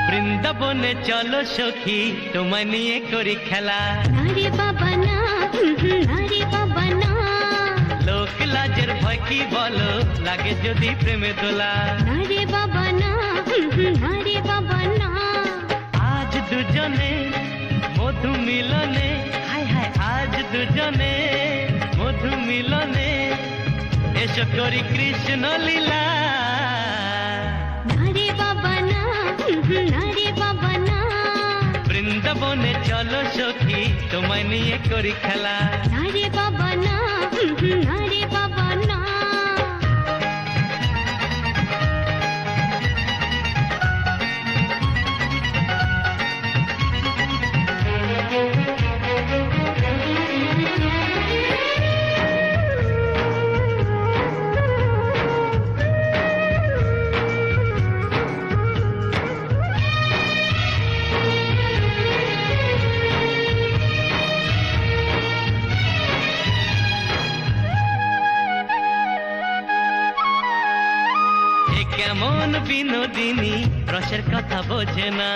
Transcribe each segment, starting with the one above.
বৃন্দাবনে চলো সখী তোমায় নিয়ে করি খেলা। নারে বাবা না, নারে বাবা না, লোক লাজের ভয় কি বলো, লাগে যদি প্রেমে দোলা। নারে বাবা না, নারে বাবা না, আজ দুজনে মধু মিলনে, হায় হায় আজ দুজনে মধু মিলনে, এসো করি কৃষ্ণ লীলা। নারে বাবা না, নারে বাবা না, বৃন্দাবনে চলো সখী তোমায় নিয়ে করি খেলা। নারে বাবা না, নারে বাবা না। কেমন বিনোদিনী রসের কথা বোঝে না,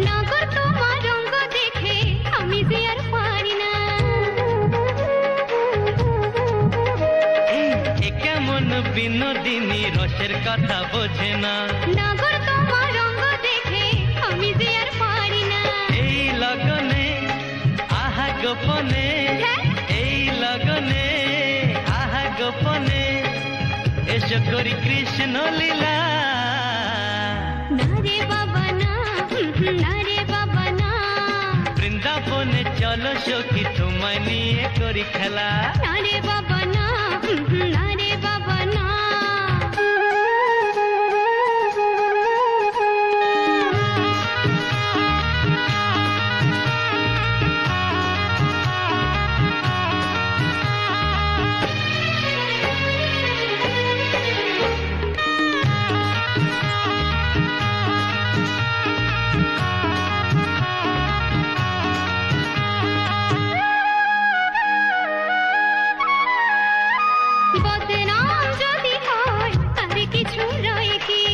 নগর তোমার রঙ্গ দেখে আমি যে আর পারি না। এ কেমন বিনোদিনী রসের কথা বোঝে না, নগর তোমার রঙ্গ দেখে আমি যে আর পারি না। এই লগনে আহা গোপনে, এই লগনে আহা গোপনে, এসো করি কৃষ্ণ লীলা। নারে বাবা না, নারে বাবা না, বৃন্দাবনে চলো সখী তোমায় নিয়ে করি খেলা। নারে বাবা না, নারে বাবা না। বদনাম যদি হয় আর কিছু রয় কি,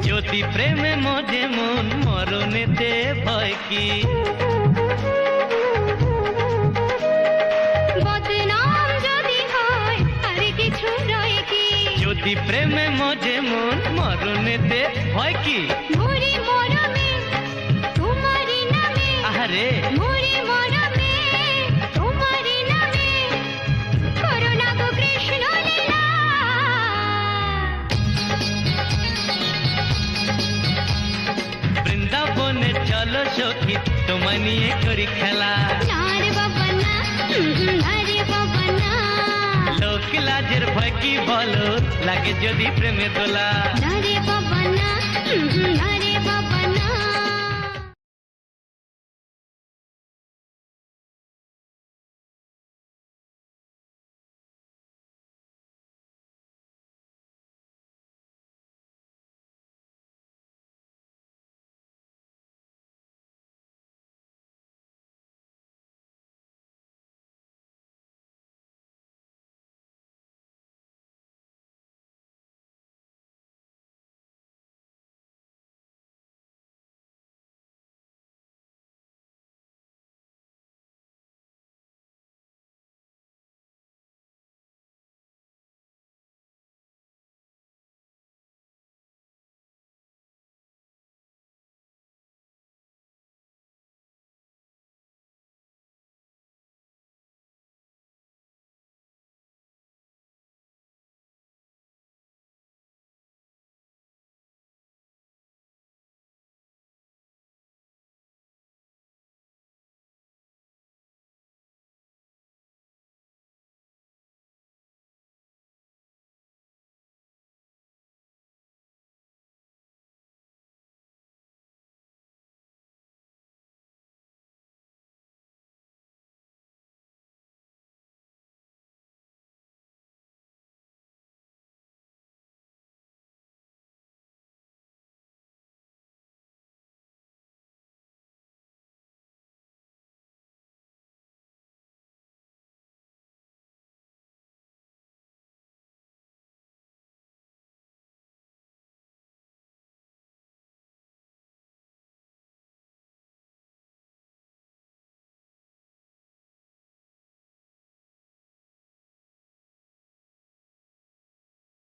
যদি প্রেমে মজে মন মরণেতে ভয় কি, বদনাম যদি হয় আর কিছু রয় কি, যদি প্রেমে মজে মন মরণেতে ভয় কি। মরি মরমে তোমারি নামে, আহারে মরি মরমে তোমারি নামে, করুণা গো কৃষ্ণ লীলা। বৃন্দাবনে চলো সখী তোমায় নিয়ে করি খেলা। নারে বাবা না, নারে বাবা না, লোক লাজের ভয় কি বলো, লাগে যদি প্রেমে দোলা। নারে বাবা না,